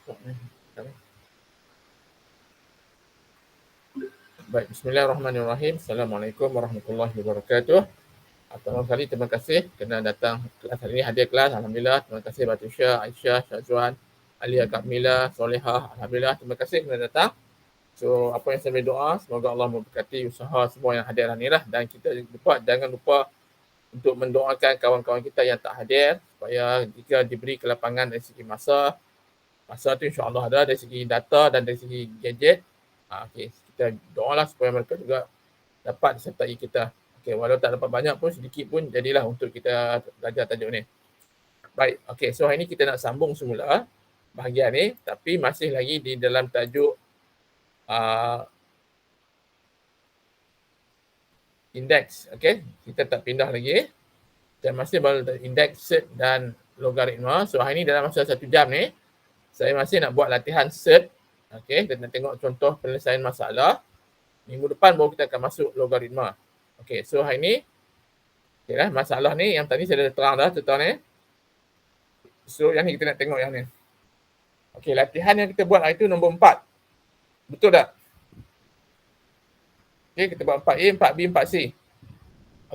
Baik, bismillahirrahmanirrahim. Assalamualaikum warahmatullahi wabarakatuh. Pertama kali terima kasih kerana datang kelas hari ini, hadir kelas. Alhamdulillah, terima kasih Batu Syah, Aisyah, Syazwan, Alia, Kak Mila, Solehah. Alhamdulillah, terima kasih kerana datang. So, apa yang saya boleh doa, semoga Allah memberkati usaha semua yang hadir hari ini lah. Dan kita jangan lupa untuk mendoakan kawan-kawan kita yang tak hadir supaya jika diberi kelapangan dari segi masa tu insya-Allah ada, dari segi data dan dari segi gadget. Okey, kita doalah supaya mereka juga dapat sertai kita. Okey, walau tak dapat banyak pun, sedikit pun jadilah untuk kita belajar tajuk ni. Baik, okey, so hari ni kita nak sambung semula bahagian ni, tapi masih lagi di dalam tajuk indeks. Okey, kita tak pindah lagi. Kita masih dalam indeks, set dan logaritma. So hari ni dalam masa 1 jam ni, saya masih nak buat latihan set. Okey, dan nak tengok contoh penyelesaian masalah. Minggu depan baru kita akan masuk logaritma. Okey, so hari ni okeylah, masalah ni yang tadi saya dah terang dah tuan ni. So yang ni kita nak tengok yang ni. Okey, latihan yang kita buat hari tu nombor 4. Betul tak? Okey, kita buat 4A, 4B, 4C.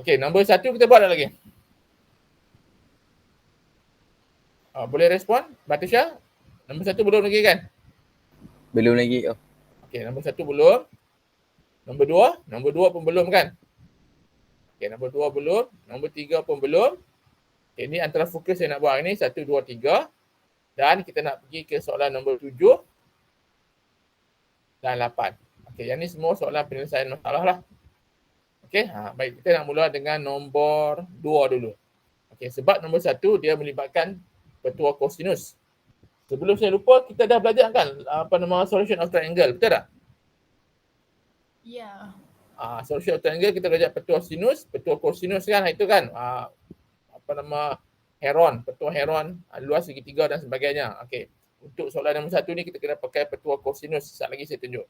Okey, nombor 1 kita buat dah lagi. Boleh respon, Batisha? Nombor 1 belum lagi kan? Belum lagi. Okey, nombor 1 belum. Nombor 2 pun belum kan? Okey, nombor 2 belum. Nombor 3 pun belum. Okay, ini antara fokus saya nak buat hari ni, 1, 2, 3. Dan kita nak pergi ke soalan nombor 7 dan 8. Okey, yang ni semua soalan penyelesaian masalah lah. Okey, baik, kita nak mula dengan nombor 2 dulu. Okey, sebab nombor 1 dia melibatkan petua kosinus. Sebelum saya lupa, kita dah belajar kan solution of triangle, betul tak? Ya. Solution of triangle kita belajar petua sinus, petua kosinus kan, itu kan. Heron, petua Heron, luas segitiga dan sebagainya. Okey. Untuk soalan nombor 1 ni kita kena pakai petua kosinus. Sekejap lagi saya tunjuk.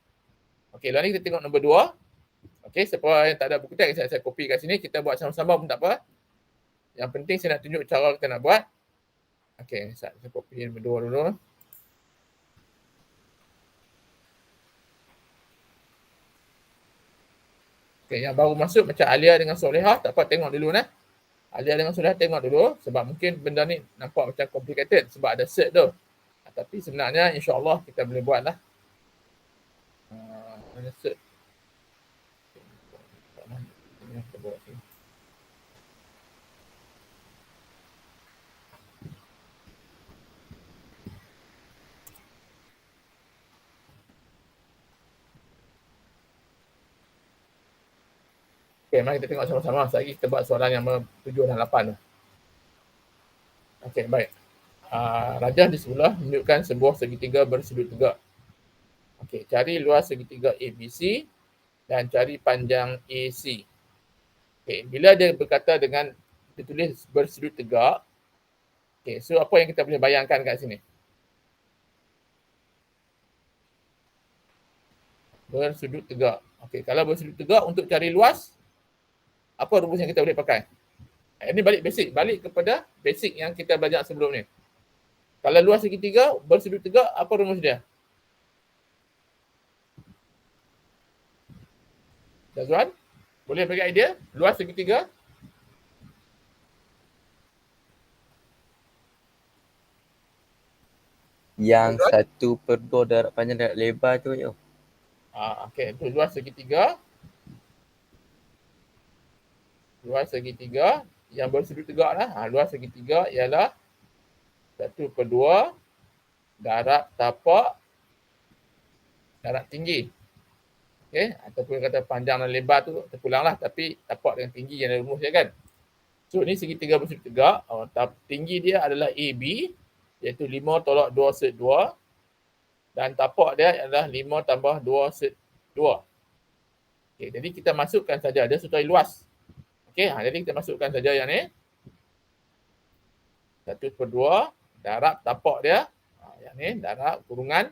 Okey, lalu ni kita tengok nombor 2. Okey, siapa yang tak ada buku teks, saya copy kat sini. Kita buat sama-sama pun tak apa. Yang penting saya nak tunjuk cara kita nak buat. Okey, saya copy nombor 2 dulu. Okey, yang baru masuk macam Alia dengan Solehah, tak apa, tengok dulu nah. Alia dengan Solehah tengok dulu sebab mungkin benda ni nampak macam complicated sebab ada set tu. Tapi sebenarnya insya-Allah kita boleh buat lah. Mana set? Okey, mari kita tengok sama-sama. Lagi kita buat soalan yang 7 dan 8 tu. Okey, baik. Rajah di sebelah menunjukkan sebuah segitiga bersudut tegak. Okey, cari luas segitiga ABC dan cari panjang AC. Okey, bila dia berkata dengan ditulis bersudut tegak, okey, so apa yang kita boleh bayangkan kat sini? Bersudut tegak. Okey, kalau bersudut tegak untuk cari luas, apa rumus yang kita boleh pakai? Ini balik kepada basic yang kita belajar sebelum ni. Kalau luas segitiga bersudut tegak, apa rumus dia? Syazwan, boleh bagi idea? Luas segitiga? Yang 1/2 darab panjang darab lebar tu je. Okey, itu luas segitiga. Luas segitiga yang bersudut tegak lah. Luas segitiga ialah 1/2 darab tapak darab tinggi. Okey, ataupun kata panjang dan lebar tu terpulang lah, tapi tapak dengan tinggi yang ada rumus dia kan. So ni segitiga bersudut tegak. Tinggi dia adalah AB, iaitu 5/2/2 dan tapak dia adalah 5/2/2. Okey, jadi kita masukkan saja, dia sesuai luas. Okey, jadi kita masukkan saja yang ni. 1/2 darab tapak dia. Yang ni darab kurungan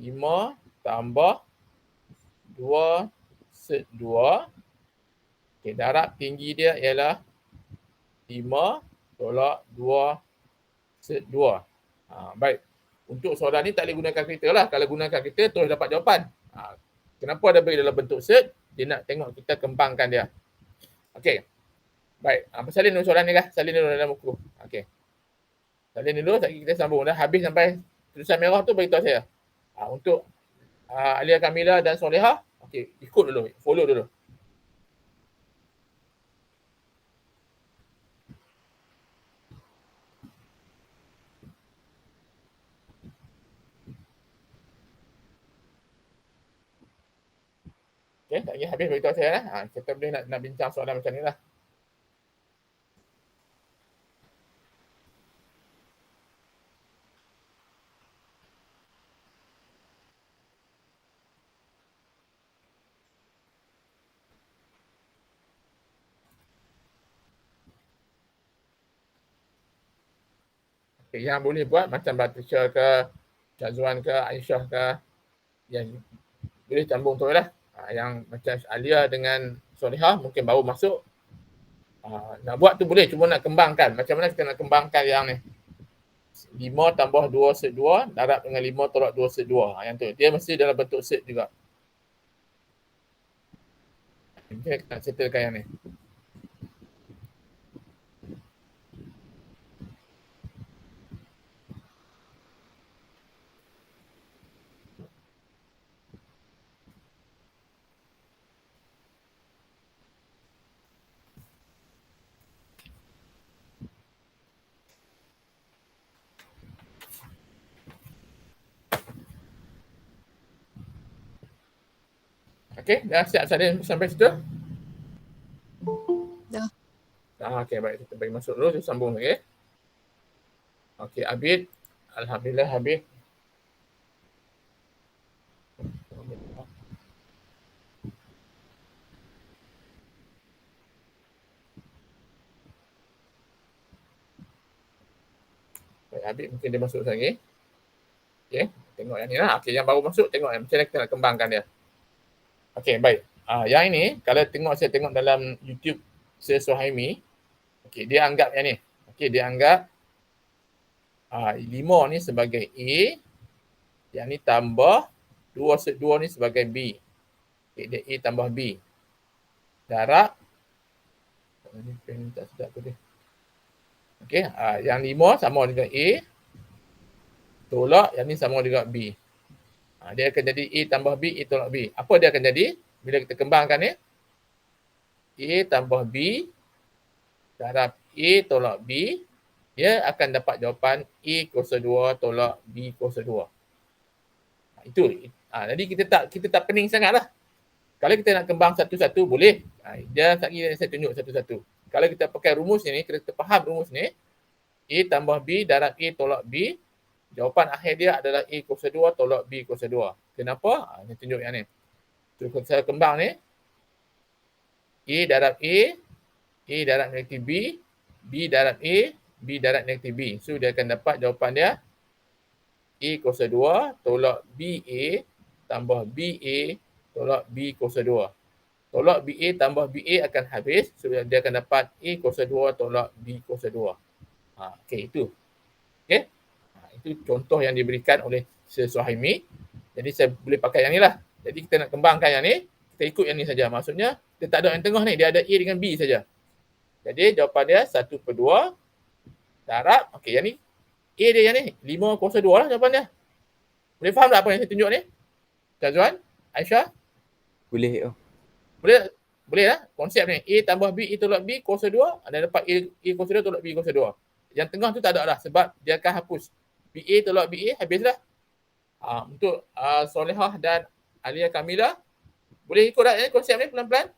5/2/2. Okey, darab tinggi dia ialah 5/2/2. Baik. Untuk soalan ni tak boleh gunakan kalkulator lah. Kalau gunakan kalkulator terus dapat jawapan. Kenapa ada bagi dalam bentuk set? Dia nak tengok kita kembangkan dia. Okey. Baik. Salin dulu soalan ni lah. Salin dulu dalam buku. Okey. Salin dulu. Kita sambung dah. Habis sampai tulisan merah tu beritahu saya. Untuk Alia Kamila dan Solehah. Okey. Ikut dulu. Follow dulu. Okey, tak lagi habis beritahu saya lah. Kita boleh nak bincang soalan macam ni lah. Okay, yang boleh buat macam Batrisha ke, Syazwan ke, Aisyah ke, yang boleh sambung tu lah. Yang macam Alia dengan Solehah mungkin baru masuk. Nak buat tu boleh, cuma nak kembangkan. Macam mana kita nak kembangkan yang ni? 5 tambah 2 set 2 darab dengan 5 tolak 2 set 2. Yang tu. Dia mesti dalam bentuk set juga. Kita nak settlekan yang ni. Okey, dah siap sampai situ? Dah. Okey, baik. Kita bagi masuk dulu, kita sambung lagi. Okey, Abid. Alhamdulillah, Abid. Baik, Abid mungkin dia masuk lagi. Okey, tengok yang ni lah. Okey, yang baru masuk, tengok macam mana kita nak kembangkan dia. Okey, baik. Yang ini, kalau saya tengok dalam YouTube Sir Suhaimi, okey, dia anggap yang ni. Okey, dia anggap 5 ni sebagai A, yang ni tambah 2 set 2 ni sebagai B. Okey, dia A tambah B. Darab. Ni pen tak sedap tu dia. Okey, yang 5 sama dengan A. Tolak, yang ni sama dengan B. Dia akan jadi A tambah B, A tolak B. Apa dia akan jadi? Bila kita kembangkan ni, A tambah B darab A tolak B, dia akan dapat jawapan A kuasa 2 tolak B kuasa 2. Itu. Jadi kita tak pening sangat lah. Kalau kita nak kembang satu-satu, boleh. Dia saya tunjuk satu-satu. Kalau kita pakai rumus ni, kita faham rumus ni, A tambah B darab A tolak B, jawapan akhir dia adalah A kuasa 2 tolak B kuasa 2. Kenapa? Saya tunjuk yang ni. So, saya kembang ni. A darab A darab negatif B, B darab A, B darab negatif B. So, dia akan dapat jawapan dia A kuasa 2 tolak BA tambah BA tolak B kuasa 2. Tolak BA tambah BA akan habis. So, dia akan dapat A kuasa 2 tolak B kuasa 2. Okey, itu. Okey. Itu contoh yang diberikan oleh Sir Suhaimi. Jadi saya boleh pakai yang ni lah. Jadi kita nak kembangkan yang ni, kita ikut yang ni saja. Maksudnya, kita tak ada yang tengah ni. Dia ada A dengan B saja. Jadi jawapan dia 1/2 darab. Okey, yang ni. A dia yang ni. 5 kuasa 2 lah jawapan dia. Boleh faham tak apa yang saya tunjuk ni? Syazwan? Aisyah? Boleh. Boleh lah. Konsep ni. A tambah B, A tolak B kuasa 2. Anda dapat A kuasa 2 tolak B kuasa 2. Yang tengah tu tak ada lah. Sebab dia akan hapus. BA tolak BA habislah. Untuk Solehah dan Alia Kamila, boleh ikut tak konsep ni pelan-pelan?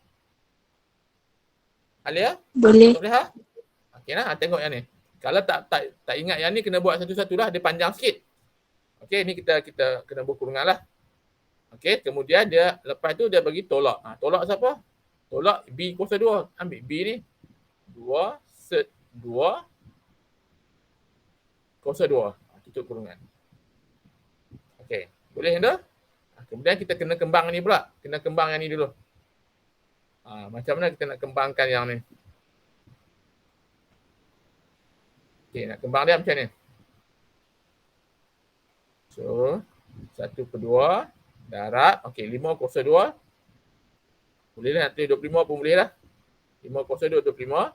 Alia? Boleh. Solehah? Okey lah, tengok yang ni. Kalau tak ingat yang ni, kena buat satu-satu lah. Dia panjang sikit. Okey, ni kita kena buat kurungan lah. Okey, kemudian dia, lepas tu dia bagi tolak. Tolak siapa? Tolak B kuasa 2. Ambil B ni. 2 set 2 kuasa 2. Tutup kurungan. Okey, boleh dah? Kemudian kita kena kembang ni pula. Kena kembang yang ni dulu. Macam mana kita nak kembangkan yang ni? Okey, nak kembang dia macam ni. So 1/2 darab, okey 5 kuasa 2. Boleh lah nak tulis 25 pun boleh lah. 5 kuasa 2, 25.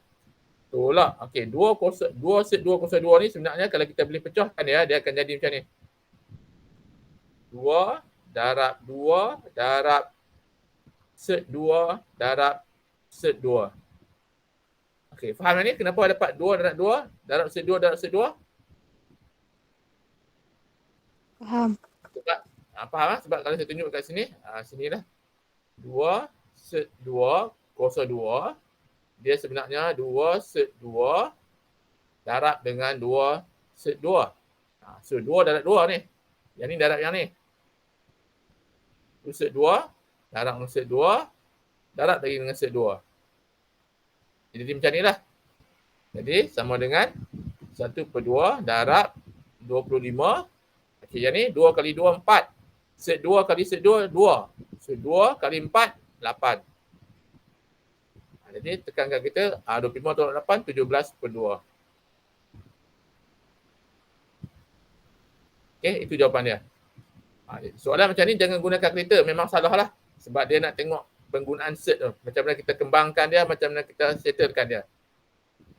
Tolak. Okey, 2 kuasa 2 set 2 kuasa 2 ni sebenarnya kalau kita boleh pecahkan dia akan jadi macam ni. 2 darab 2 darab set 2 darab set 2. Okey, faham ni kenapa dapat 2 darab 2 darab set 2 darab set 2? Faham. Sebab faham lah? Sebab kalau saya tunjuk kat sini, sinilah. 2 set 2 kuasa 2 dia sebenarnya 2 set 2 darab dengan 2 set 2. So 2 darab 2 ni. Yang ni darab yang ni. 2 set 2 darab dengan set 2 darab lagi dengan set 2. Jadi macam ni lah. Jadi sama dengan 1/2 darab 25. Okey, yang ni 2 kali 2, 4. Set 2 kali set 2, 2. So 2 kali 4, 8. Jadi tekankan kita 25 tolak 8, 17/2. Okey, itu jawapan dia. Soalan macam ni jangan guna kalkulator, memang salah lah. Sebab dia nak tengok penggunaan set tu. Macam mana kita kembangkan dia, macam mana kita settlekan dia.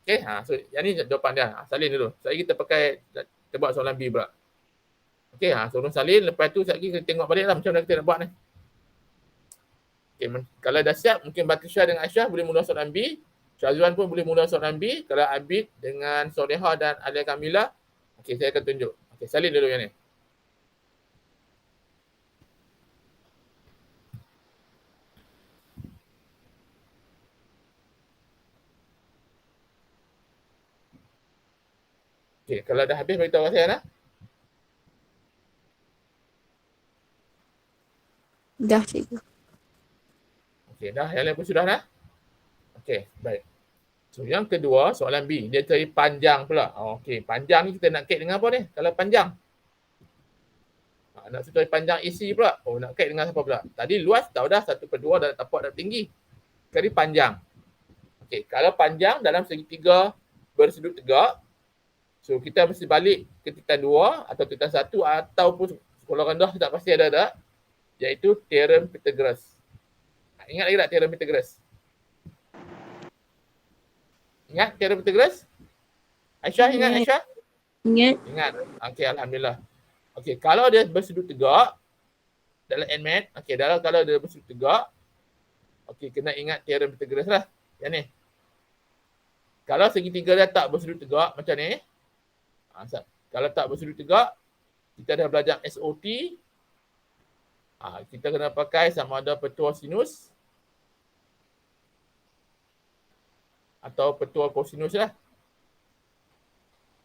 Okey, so yang ni jawapan dia. Salin dulu. Sekali kita pakai, kita buat soalan B pula. Okey, suruh salin. Lepas tu sekali kita tengok balik lah macam mana kita nak buat ni. Okay, kalau dah siap, mungkin Batisha dengan Aisyah boleh mula soalan B. Syazwan pun boleh mula soalan B. Kalau Abid dengan Soleha dan Alia Kamila, okey, saya akan tunjuk. Okey, salin dulu yang ni. Okey, kalau dah habis beritahu saya lah. Dah, cikgu. Okey, dah. Yang lain pun sudah dah? Okey, baik. So, yang kedua, soalan B. Dia cari panjang pula. Okey, panjang ni kita nak kait dengan apa ni? Kalau panjang. Nak cari panjang AC pula. Nak kait dengan apa pula? Tadi luas tahu dah 1/2 darab tapak darab tinggi. Kali panjang. Okey, kalau panjang dalam segitiga bersudut tegak, so kita mesti balik ke titan 2 atau titan 1 ataupun sekolah rendah tak pasti ada tak? Iaitu teorem Pythagoras. Ingat lagi tak teorem Pythagoras? Ingat teorem Pythagoras? Aisyah ingat Aisyah? Ingat. Ingat. Okey, alhamdulillah. Okey, kalau dia bersudut tegak dalam NMAT, okey, kalau dia bersudut tegak, okey, kena ingat teorem Pythagoras lah. Yang ni. Kalau segitiga dia tak bersudut tegak macam ni, kalau tak bersudut tegak, kita dah belajar SOT. Kita kena pakai sama ada petua sinus atau petua kosinus lah.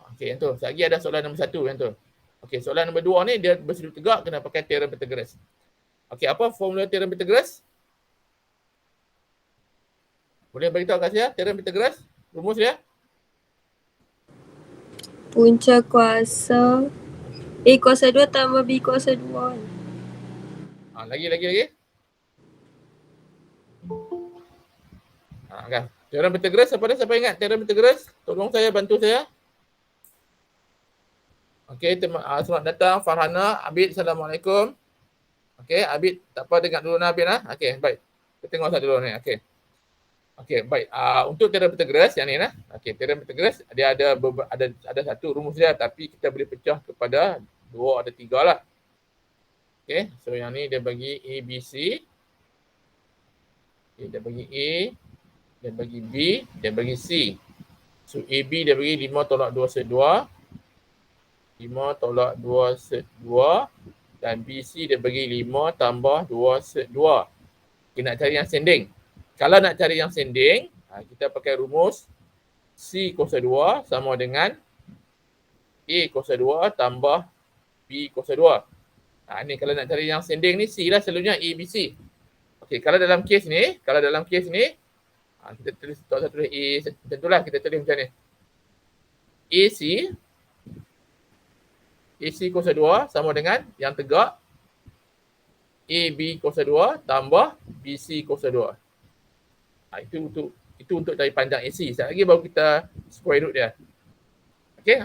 Okey, yang tu. Lagi ada soalan nombor 1 yang tu. Okey, soalan nombor 2 ni dia bersudut tegak kena pakai teorem Pythagoras. Okey, apa formula teorem Pythagoras? Boleh beritahu kat saya teorem Pythagoras? Rumus dia? Punca kuasa A kuasa 2 tambah B kuasa 2. Lagi. Kan. Teorem Pythagoras, siapa ingat teorem Pythagoras? Tolong saya, bantu saya. Okey, selamat datang Farhana, Abid, Assalamualaikum. Okey, Abid, tak apa dengar dulu Abid lah. Okey, baik. Kita tengok satu dulu ni. Okey, baik. Untuk teorem Pythagoras yang ni lah. Okey, teorem Pythagoras dia ada satu rumus dia tapi kita boleh pecah kepada 2 ada 3 lah. Okey, so yang ni dia bagi A, B, C. Okay, dia bagi A, dia bagi B, dia bagi C. So AB dia bagi 5 tolak 2 set 2. 5 tolak 2 set 2. Dan BC dia bagi 5 tambah 2 set 2. Okay, nak cari yang sending. Kalau nak cari yang sending, kita pakai rumus C kuasa 2 sama dengan A kuasa 2 tambah B kuasa 2. Ni kalau nak cari yang sending ni C lah selalunya A, B, C. Okey, kalau dalam kes ni, kita tulis tak usah tulis A, tentulah kita tulis macam ni. AC kuasa 2 sama dengan yang tegak AB kuasa 2 tambah BC kuasa 2. Itu untuk cari panjang AC. Sekejap lagi baru kita square root dia. Okey,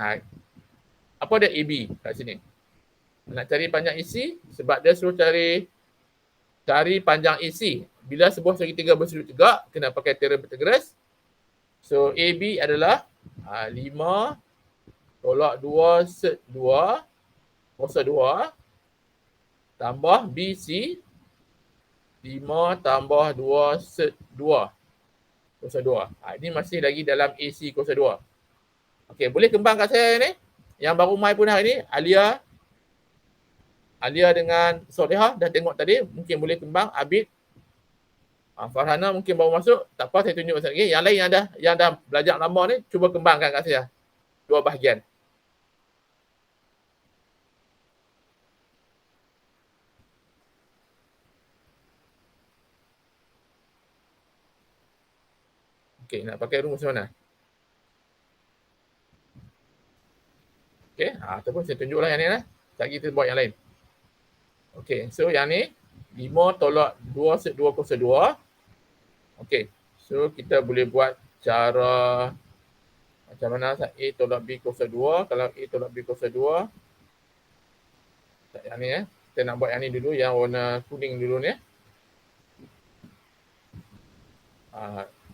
apa dia AB kat sini? Nak cari panjang isi sebab dia suruh cari panjang isi. Bila sebuah segitiga bersudut tegak, kena pakai teorem Pythagoras. So AB adalah 5 tolak 2 set 2 kuasa 2 tambah BC 5 tambah 2 set 2 kuasa 2. Ini masih lagi dalam AC kuasa 2. Okey, boleh kembang kat saya ni. Yang baru mai pun hari ni, Alia dengan Solehah dah tengok tadi, mungkin boleh kembang. Abid, Farhana mungkin baru masuk, tak apa saya tunjuk sekali lagi. Yang lain yang dah belajar lama ni, cuba kembangkan kat saya. Dua bahagian. Okey, nak pakai rumus mana? Okey, ataupun saya tunjuklah yang ni lah. Sekejap lagi kita buat yang lain. Okey, so yang ni 5 tolak 2 set 2 kuasa 2. Okey, so kita boleh buat cara macam mana? A tolak B kuasa 2. Kalau A tolak B kuasa 2, yang ni kita nak buat yang ni dulu, yang warna kuning dulu ni.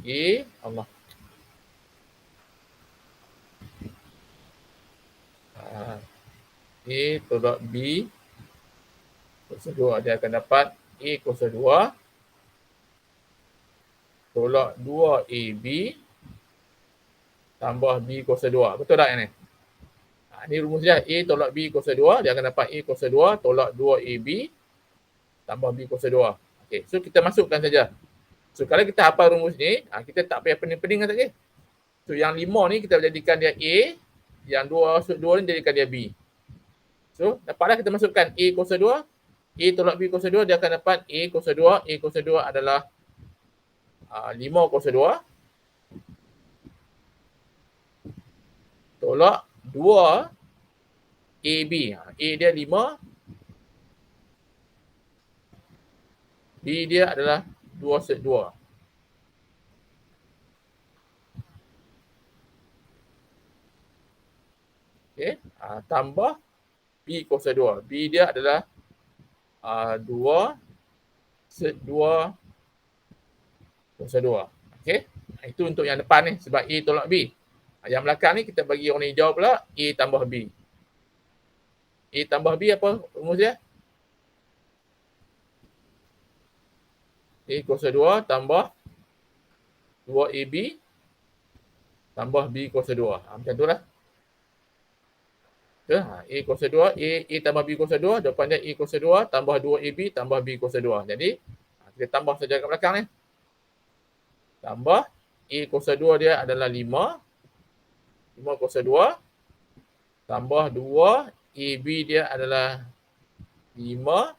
A, Allah. A tolak B kuasa 2, dia akan dapat A kuasa 2 tolak 2AB tambah B kuasa 2. Betul tak yang ni? Ini rumus dia. A tolak B kuasa 2, dia akan dapat A kuasa 2 tolak 2AB tambah B kuasa 2. Okey, so kita masukkan saja. So kalau kita hafal rumus ni, kita tak payah pening-pening lagi. So yang 5 ni kita jadikan dia A, yang 2 ni jadikan dia B. So dapatlah kita masukkan A kuasa 2, A tolak B kuasa 2, dia akan dapat A kuasa 2. A kuasa 2 adalah 5 kuasa 2 tolak 2 AB. A dia 5, B dia adalah 2 set 2. Okey, tambah B kuasa 2. B dia adalah 2 set 2 kuasa 2. Okey, itu untuk yang depan ni sebab A tolak B. Yang belakang ni kita bagi warna hijau pula, A tambah B. A tambah B apa rumus dia? A kuasa 2 tambah 2AB tambah B kuasa 2. Macam tu lah. Okay. A kuasa 2, A tambah B kuasa 2, jawapan dia A kuasa 2 tambah 2AB tambah B kuasa 2. Jadi, kita tambah saja kat belakang ni. Tambah, A kuasa 2 dia adalah 5. 5 kuasa 2. Tambah 2, AB dia adalah 5.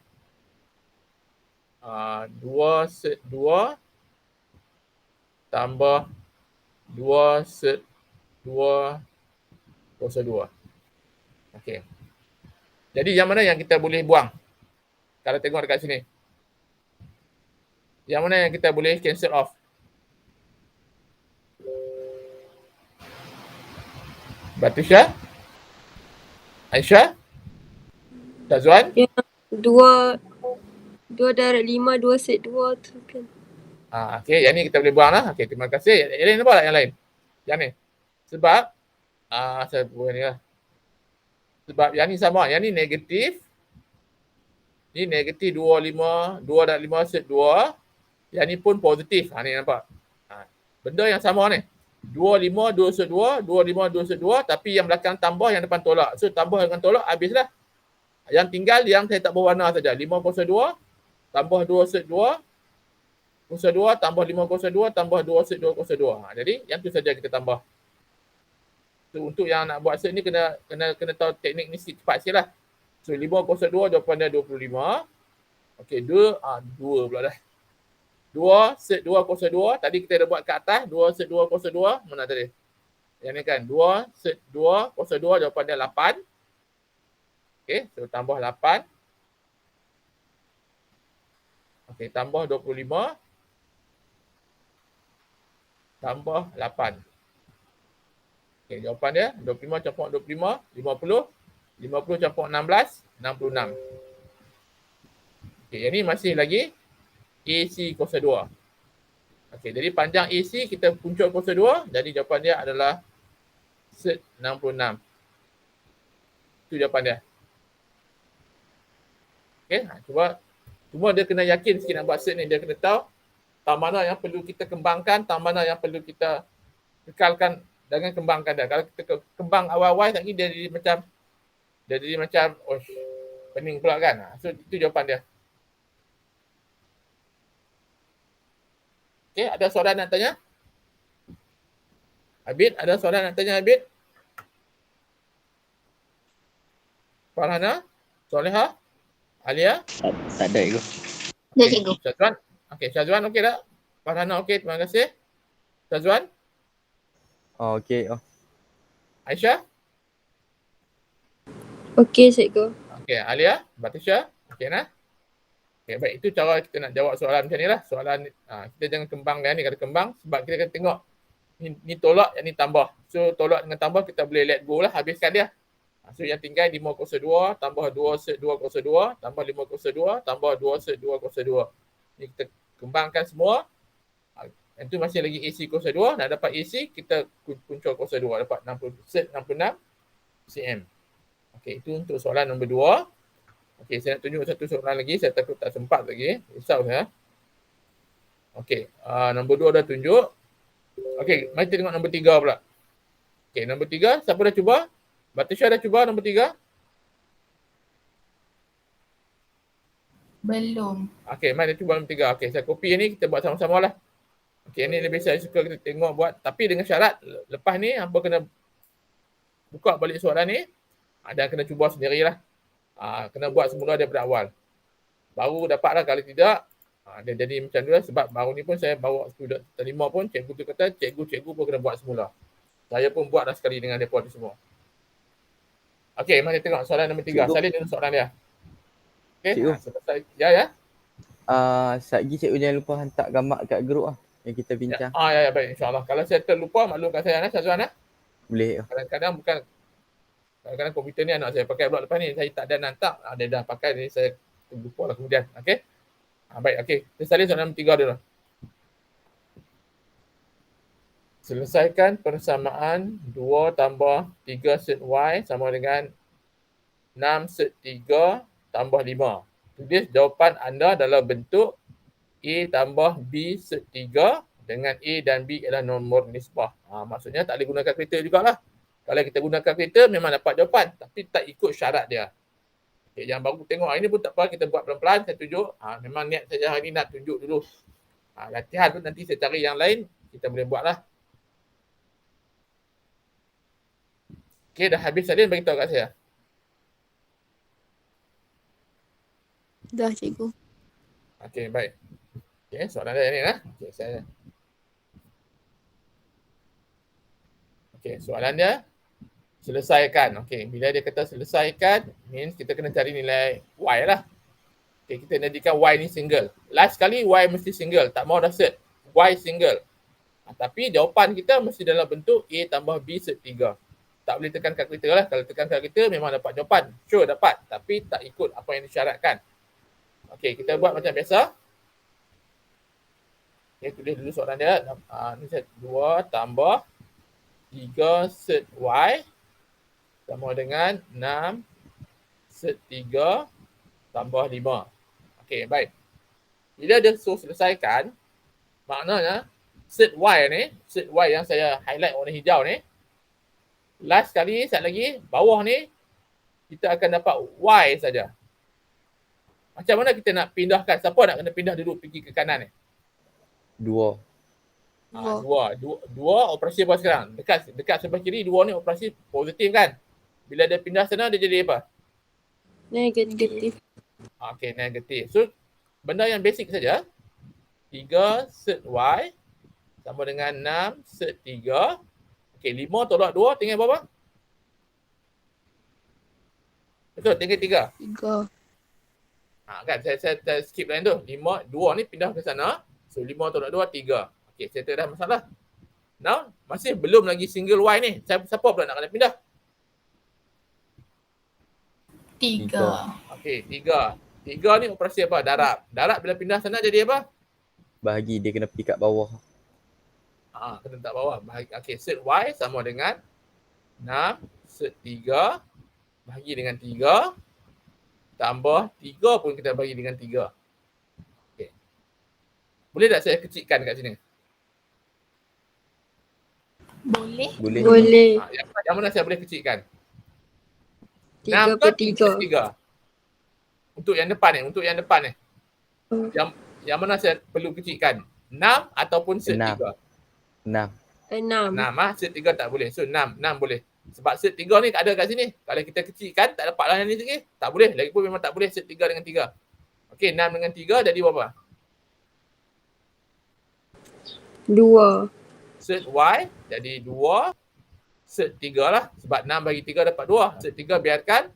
2 set 2 tambah 2 set 2 kuasa 2. Okey. Jadi yang mana yang kita boleh buang? Kalau tengok dekat sini. Yang mana yang kita boleh cancel off? Batusha? Aisyah? Tazwan? Yang 2 darab 5, 2 set 2 tu kan. Okey, yang ni kita boleh buang lah. Okey, terima kasih. Yang lain apa tak yang lain? Yang ni. Sebab, saya buat ni lah. Sebab yang ni sama. Yang ni negatif. Ni negatif 2 darab 5 set 2. Yang ni pun positif. Ni nampak. Benda yang sama ni. 2, 5, 2 set 2. 2, 5, 2 set 2. Tapi yang belakang tambah, yang depan tolak. So, tambah dengan tolak, habislah. Yang tinggal yang saya tak berwarna saja. 5 kuasa 2. Tambah 2 set 2. Kuasa 2 tambah 5 kuasa 2 tambah 2 set 2 kuasa 2. Jadi yang tu saja kita tambah. So, untuk yang nak buat set ni kena tahu teknik ni cepat sikit lah. So 5 kuasa 2 jawapan dia 25. Okey, 2 pula dah. 2 set 2 kuasa 2. Tadi kita dah buat kat atas. 2 set 2 kuasa 2. Mana tadi? Yang ni kan. 2 set 2 kuasa 2 jawapan dia 8. Okey, so tambah 8. Okey, tambah 25. Tambah 8. Okey, jawapan dia 25 campur 25, 50. 50 campur 16, 66. Okey, yang ni masih lagi AC kuasa 2. Okey, jadi panjang AC kita puncuk kuasa 2, jadi jawapan dia adalah set 66. Itu jawapan dia. Okey, cuma dia kena yakin sikit nak buat set ni. Dia kena tahu tang mana yang perlu kita kembangkan, tang mana yang perlu kita kekalkan dengan kembangkan dia. Kalau kita kembang awal-awal lagi dia jadi macam pening pula kan. So itu jawapan dia. Okey, ada soalan nak tanya? Abid, ada soalan nak tanya Abid? Farhana? Soleha? Alia? Tak ada cikgu. Ya, cikgu. Syazwan? Okey, Syazwan okey tak? Farhana okey, terima kasih. Syazwan? Oh, okey. Oh. Aisyah? Okey, cikgu. Okey, Alia? Batisha? Okey nah? Okey, baik. Itu cara kita nak jawab soalan macam ni lah. Soalan kita jangan kembangkan ni. Kalau kembang, sebab kita akan tengok ni tolak, yang ni tambah. So, tolak dengan tambah kita boleh let go lah, habiskan dia. So, yang tinggal 5 kuasa 2, tambah 2 set 2 kuasa 2, tambah 5 kuasa 2, tambah 2 set 2 kuasa 2. Ni kita kembangkan semua. Yang tu masih lagi AC kuasa 2. Nak dapat AC, kita puncuk kuasa 2. Dapat 60, set 66 cm. Okey, itu untuk soalan nombor 2. Okey, saya nak tunjuk satu soalan lagi. Saya takut tak sempat lagi. Risau saya. Okey, nombor 2 dah tunjuk. Okey, mari kita tengok nombor 3 pula. Okey, nombor 3, siapa dah cuba? Batisha dah cuba nombor 3? Belum. Okey, mari kita cuba nombor 3. Okey, saya copy ni, kita buat sama-sama lah. Okey, ni lebih saya suka kita tengok buat. Tapi dengan syarat, lepas ni, hampa kena buka balik soalan ni. Dan kena cuba sendirilah. Kena buat semula daripada awal. Baru dapat lah, kalau tidak, dia jadi macam tu lah. Sebab baru ni pun saya bawa student terima pun, cikgu tu kata, cikgu pun kena buat semula. Saya pun buat dah sekali dengan mereka tu semua. Okey, mari tengok soalan nombor 3. Salin dengan soalan dia. Okey, selesai. Ya. Satgi cikgu jangan lupa hantar gambar kat grup lah yang kita bincang. Ya, baik, insyaAllah. Kalau saya terlupa, maklumkan saya, Syazwan. Boleh. Kadang-kadang komputer ni anak saya pakai pula lepas ni. Saya tak ada nantak, dia dah pakai ni, saya terlupa lah kemudian. Okey. Baik, okey. Kita salin soalan nombor 3 dulu. Selesaikan persamaan 2 tambah 3 set Y sama dengan 6 set 3 tambah 5. Tulis jawapan anda dalam bentuk A tambah B set 3 dengan A dan B adalah nombor nisbah. Maksudnya tak boleh gunakan kalkulator jugalah. Kalau kita gunakan kalkulator memang dapat jawapan tapi tak ikut syarat dia. Okay, yang baru tengok hari ni pun tak apa, kita buat pelan-pelan, saya tunjuk. Memang niat saya hari ni nak tunjuk dulu. Latihan tu nanti saya cari yang lain, kita boleh buat lah. Okey, dah habis Salin, bagi tahu kat saya. Dah, cikgu. Okey, baik. Okey, soalan dia ni lah. Okey, soalan dia selesaikan. Okey, bila dia kata selesaikan, means kita kena cari nilai Y lah. Okey, kita jadikan Y ni single. Last kali Y mesti single, tak mau dah set. Y single. Tapi jawapan kita mesti dalam bentuk A tambah B set 3. Tak boleh tekan kalkulator lah. Kalau tekan kalkulator memang dapat jawapan. Sure dapat. Tapi tak ikut apa yang disyaratkan. Okey, kita buat macam biasa. Okay, tulis dulu soalan dia. Ni set 2 tambah 3 set Y sama dengan 6 set 3 tambah 5. Okey, baik. Bila dia selesaikan, maknanya set Y ni, set Y yang saya highlight warna hijau ni, last kali, sekali lagi, bawah ni, kita akan dapat Y saja. Macam mana kita nak pindahkan? Siapa nak kena pindah dulu pergi ke kanan ni? 2. Dua operasi apa sekarang? Dekat sebelah kiri, 2 ni operasi positif kan? Bila dia pindah sana, dia jadi apa? Negatif. Okey, negatif. So, benda yang basic saja. 3 set Y sama dengan 6 set 3. Okey, 5 tolak 2 tinggal berapa? Betul, tinggal 3. 3. Kan saya skip lain tu. 5, 2 ni pindah ke sana. So 5 tolak 2, 3. Okey, settle dah masalah. Now, masih belum lagi single Y ni. Siapa pula nak kena pindah? 3. Okey, 3. 3 ni operasi apa? Darab. Darab bila pindah sana jadi apa? Bahagi dia kena pergi kat bawah. Kena letak bawah. Okey, set Y sama dengan 6 set 3 bahagi dengan 3 tambah 3 pun kita bagi dengan 3. Okey. Boleh tak saya kecilkan kat sini? Boleh. Boleh. Yang mana saya boleh kecilkan? 3 per 3. 3. Untuk yang depan ni, Hmm. Yang mana saya perlu kecilkan? 6 ataupun set 3? 6. 6. Set 3 tak boleh. So 6 boleh. Sebab set 3 ni ada kat sini. Kalau kita kecilkan tak dapat lah yang ni lagi. Tak boleh. Lagipun memang tak boleh set 3 dengan 3. Okey, 6 dengan 3 jadi berapa? 2. Set Y jadi 2. Set 3 lah. Sebab 6 bagi 3 dapat 2. Set 3 biarkan.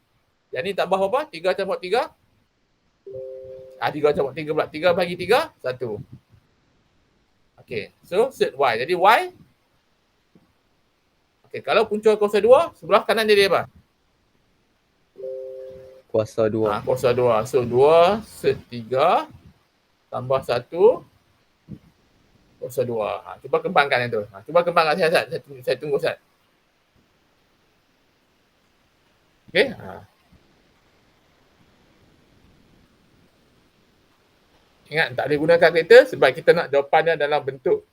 Yang ni tambah berapa? 3 tambah 3. 3 tambah 3 pula. 3 bagi 3, 1. Okey. So set Y. Jadi Y. Okey. Kalau punca kuasa 2, sebelah kanan jadi apa? Kuasa 2. Kuasa 2. So 2 set 3 tambah 1 kuasa 2. Cuba kembangkan yang tu. Cuba kembangkan saya, Ustaz. Saya tunggu, Ustaz. Okey. Ingat, tak boleh gunakan kereta sebab kita nak jawapannya dalam bentuk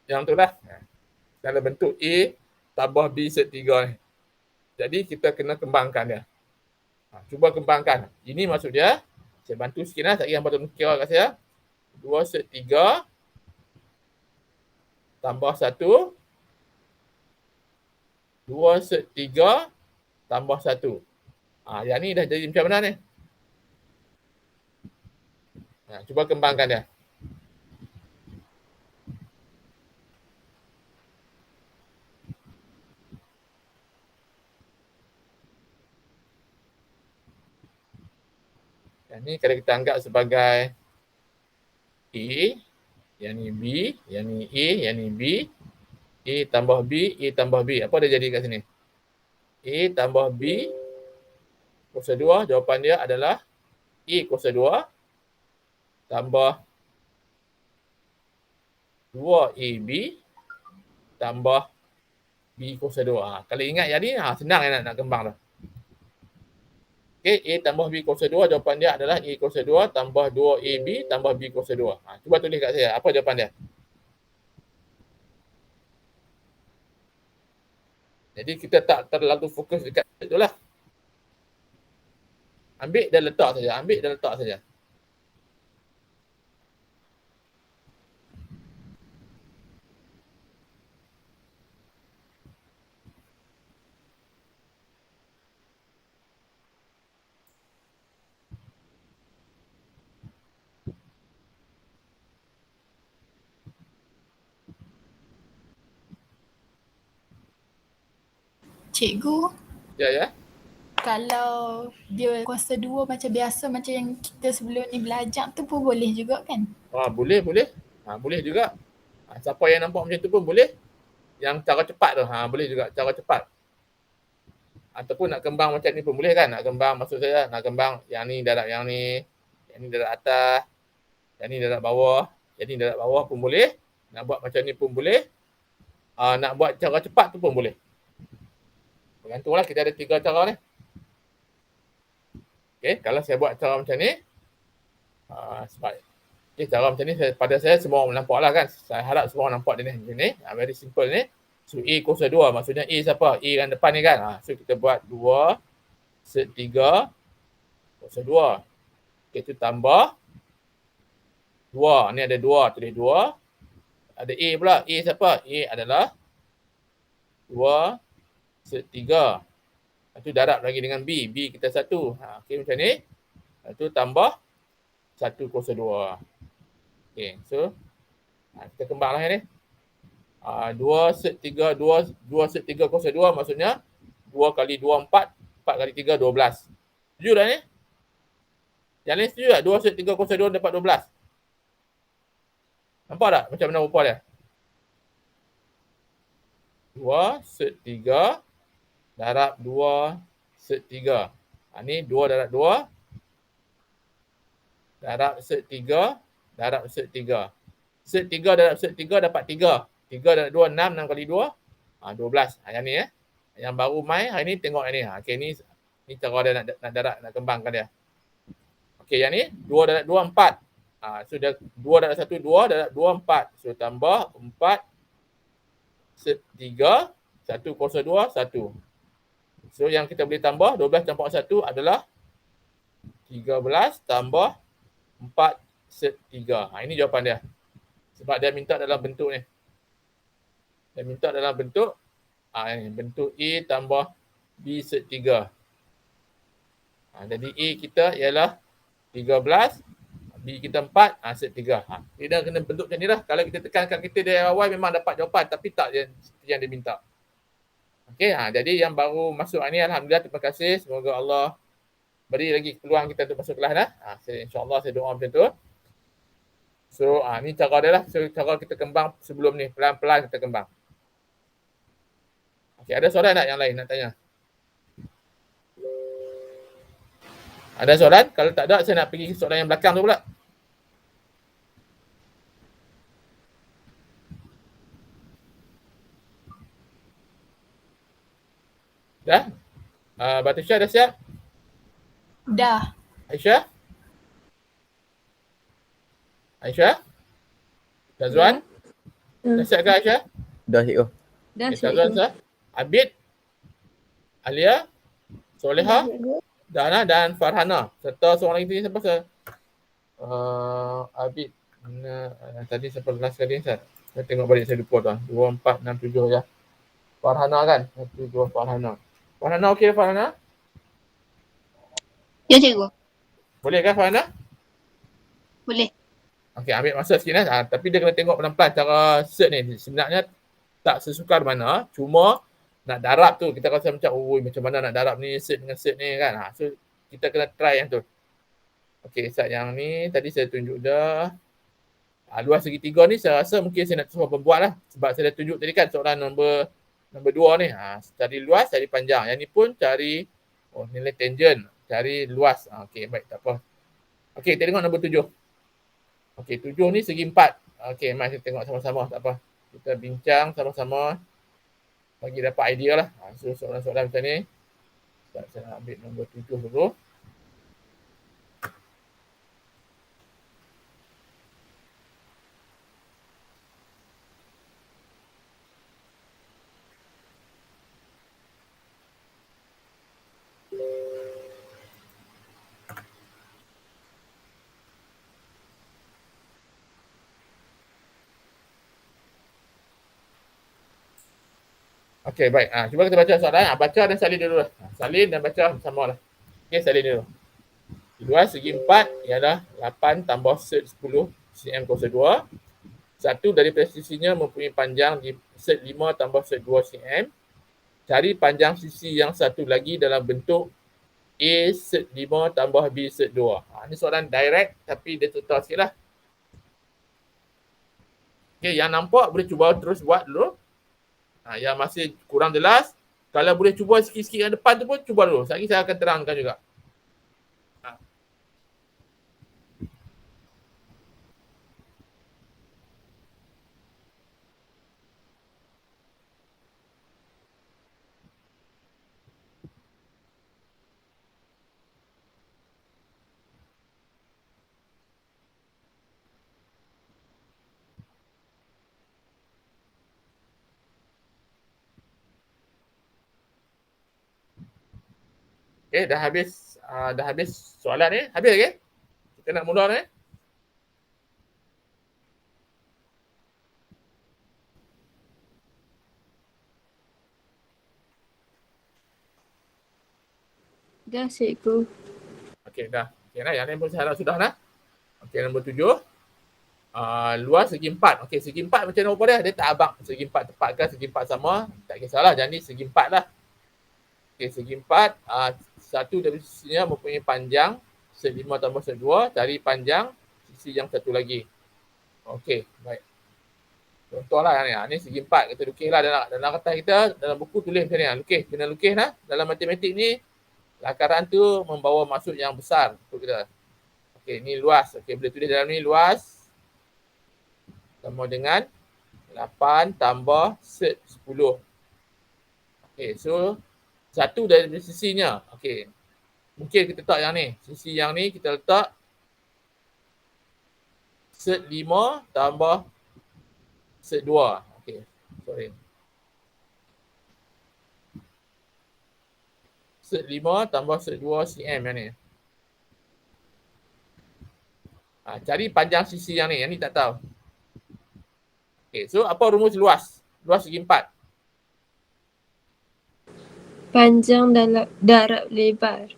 yang tu lah. Dalam bentuk A tambah B set 3 ni. Jadi kita kena kembangkan dia. Cuba kembangkan. Ini maksud dia. Saya bantu sikit lah. Tak yang patut kira kat saya. 2 set 3 tambah 1. 2 set 3 tambah 1. Yang ni dah jadi macam mana ni? Cuba kembangkan dia. Yang ni kalau kita anggap sebagai A, yang ni B, yang ni A, yang ni B, A tambah B, A tambah B. Apa dia jadi kat sini? A tambah B kuasa 2, jawapan dia adalah A kuasa 2 tambah 2AB tambah B kuasa 2. Kalau ingat yang ni, senang nak kembang dah. Okey, A tambah B kuasa 2, jawapan dia adalah A kuasa 2 tambah 2AB tambah B kuasa 2. Cuba tulis kat saya, apa jawapan dia? Jadi kita tak terlalu fokus dekat itu lah. Ambil dan letak saja. Cikgu, Ya. kalau dia kuasa 2 macam biasa macam yang kita sebelum ni belajar tu pun boleh juga kan? Boleh. Boleh juga. Siapa yang nampak macam tu pun boleh. Yang cara cepat tu, boleh juga cara cepat. Ataupun nak kembang macam ni pun boleh kan? Nak kembang, maksud saya nak kembang yang ni darab yang ni darab atas, yang ni darab bawah, yang ni darab bawah pun boleh. Nak buat macam ni pun boleh. Nak buat cara cepat tu pun boleh. Bergantunglah, kita ada 3 cara ni. Okey, kalau saya buat cara macam ni, cara macam ni pada saya semua orang nampak lah kan. Saya harap semua orang nampak dia ni. Macam ni, very simple ni. So A kuasa 2, maksudnya A siapa? A yang depan ni kan. So kita buat 2 set 3 kuasa 2. Okay, itu tambah 2. Ni ada 2, tulis 2. Ada A pula. A siapa? A adalah 2 set 3. Itu darab lagi dengan B. B kita 1. Okay, macam ni. Itu tambah 1 kuasa 2. Okay, so kita kembanglah yang ni. 2 set 3, 2 set 3 kuasa 2 maksudnya 2 kali 2, 4. 4 kali 3, 12. Setuju dah ni? Yang ni setuju tak? 2 set 3 kuasa 2 dapat 12. Nampak tak macam mana rupa dia? 2 set 3 darab 2 set 3. Ni 2 darab 2 darab set 3 darab set 3. Set 3 darab set 3 dapat 3. 3 darab 2, 6. 6 kali 2, 12. Yang ni Yang baru mai hari ni tengok yang ni. Okey, ni cara dia nak darab, nak kembangkan dia. Okey, yang ni 2 darab 2, 4. So dah 2 darab 1, 2 darab 2, 4. So tambah 4 set 3, 1 kosong 2, 1. So yang kita boleh tambah 12 campur 1 adalah 13 tambah 4 set 3. Ini jawapan dia. Sebab dia minta dalam bentuk ni. Dia minta dalam bentuk bentuk A tambah B set 3. Jadi A kita ialah 13, B kita 4, set 3. Dia dah kena bentuk macam ni lah. Kalau kita tekankan kita dari awal memang dapat jawapan, tapi tak yang dia minta. Okey, jadi yang baru masuk ni alhamdulillah, terima kasih. Semoga Allah beri lagi peluang kita untuk masuk kelas dah. InsyaAllah saya doa macam tu. So ni cara dia lah. So cara kita kembang sebelum ni. Pelan-pelan kita kembang. Okey, ada soalan tak yang lain nak tanya? Ada soalan? Kalau tak ada, saya nak pergi ke soalan yang belakang tu pula. Dah? Batusha dah siap? Dah. Aisyah? Aisyah? Tazwan? Dah siap ke Aisyah? Dah cikgu. Dah Okay, Tazwan cikgu. sah? Abid? Alia? Soleha? Dana dan Farhana. Serta seorang lagi siapa sah? Abid. Tadi siapa last kali Ustaz? Saya tengok balik, saya lupa tuan. 2, 4, 6, 7 ya. Farhana kan? 1, 2, Farhana. Farhana okey Farhana? Ya cikgu. Boleh kan Farhana? Boleh. Okey, ambil masa sikit tapi dia kena tengok pelan-pelan cara set ni. Sebenarnya tak sesukar mana, cuma nak darab tu kita rasa macam macam mana nak darab ni set dengan set ni kan. So kita kena try yang tu. Okey, set yang ni tadi saya tunjuk dah. Luas segitiga ni saya rasa mungkin saya nak cuba pembuat lah. Sebab saya dah tunjuk tadi kan soalan nombor 2 ni. Cari luas, cari panjang. Yang ni pun cari nilai tangent, cari luas. Okey, baik, tak apa. Okey, kita tengok nombor 7. Okey, 7 ni segi 4. Okey, mari kita tengok sama-sama, tak apa. Kita bincang sama-sama bagi dapat idea lah. So soalan-soalan macam ni. Saya nak ambil nombor 7 dulu. Okey, baik. Cuba kita baca soalan. Baca dan salin dulu lah. Salin dan baca sama lah. Okey, salin dulu. Luas segi 4 ialah 8 tambah set 10 cm kuasa 2. Satu daripada sisinya mempunyai panjang set 5 tambah set 2 cm. Cari panjang sisi yang satu lagi dalam bentuk A set 5 tambah B set 2. Ini soalan direct tapi dia total sikit lah. Okey, yang nampak boleh cuba terus buat dulu. Yang masih kurang jelas, kalau boleh cuba sikit-sikit yang depan tu pun cuba dulu. Sekali saya akan terangkan juga. Okey, dah habis soalan ni. Habis lagi? Kita nak mula ni. Dah cikgu. Okey, dah. Okey, yang lain pun saya harap sudah dah. Okey, nombor 7. Luas segi 4. Okey, segi 4 macam mana rupa dia? Dia tak abang segi 4 tepat ke segi 4 sama. Tak kisahlah, jadi segi 4 lah. Okey, segi 4. Satu dari sisinya mempunyai panjang set 5 tambah set 2. Cari panjang sisi yang satu lagi. Okey, baik. Contohlah ni. Ni segi 4. Kita lukis lah dalam kertas kita. Dalam buku tulis macam ni. Lukis. Kena lukis lah. Dalam matematik ni Lakaran tu membawa maksud yang besar untuk kita. Okey, ni luas. Okey, boleh tulis dalam ni luas sama dengan 8 tambah set 10. Okey, so satu dari sisinya. Okey, mungkin kita letak yang ni. Sisi yang ni kita letak set 5 tambah set 2. Okey, sorry. Set 5 tambah set 2 cm yang ni. Cari panjang sisi yang ni tak tahu. Okey, so apa rumus luas? Luas segi 4. Panjang darab lebar.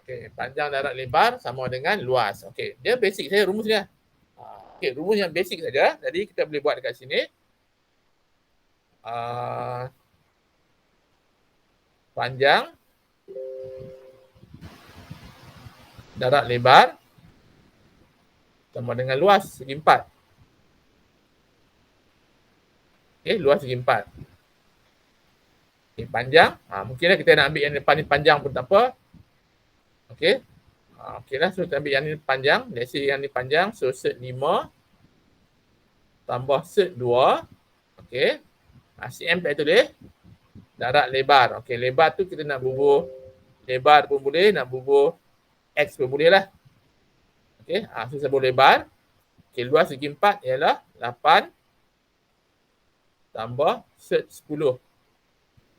Okey, panjang darab lebar sama dengan luas. Okey, dia basic saja rumus dia. Okey, rumus yang basic saja. Jadi kita boleh buat dekat sini. Panjang darab lebar sama dengan luas segi 4. Okey, luas segi 4. Okey, panjang. Mungkinlah kita nak ambil yang depan ni panjang pun tak apa. Okey. Okeylah, so kita ambil yang ni panjang. Let's say yang ni panjang. So set 5 tambah set 2. Okey. cm tak tulis. Darab lebar. Okey, lebar tu kita nak bubuh lebar pun boleh, nak bubuh x pun boleh lah. Okey, so sebut lebar. Okey, luas segi 4 ialah 8 tambah set 10.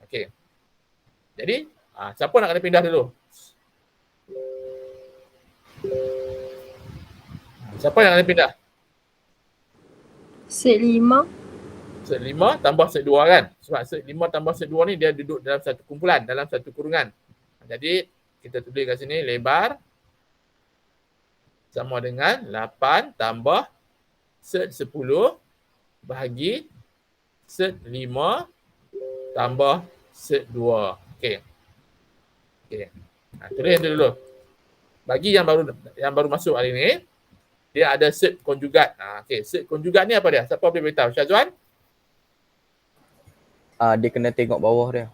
Okey. Jadi, siapa nak kena pindah dulu? Siapa yang kena pindah? Set 5. Set 5 tambah set 2 kan? Sebab set 5 tambah set 2 ni dia duduk dalam satu kumpulan, dalam satu kurungan. Jadi, kita tulis kat sini lebar sama dengan 8 tambah set 10 bahagi set 5 tambah set 2. Okey. Okey. Tulis yang tu dulu. Bagi yang baru masuk hari ni, dia ada set konjugat. Okey, set konjugat ni apa dia? Siapa boleh beritahu? Syazwan? Dia kena tengok bawah dia.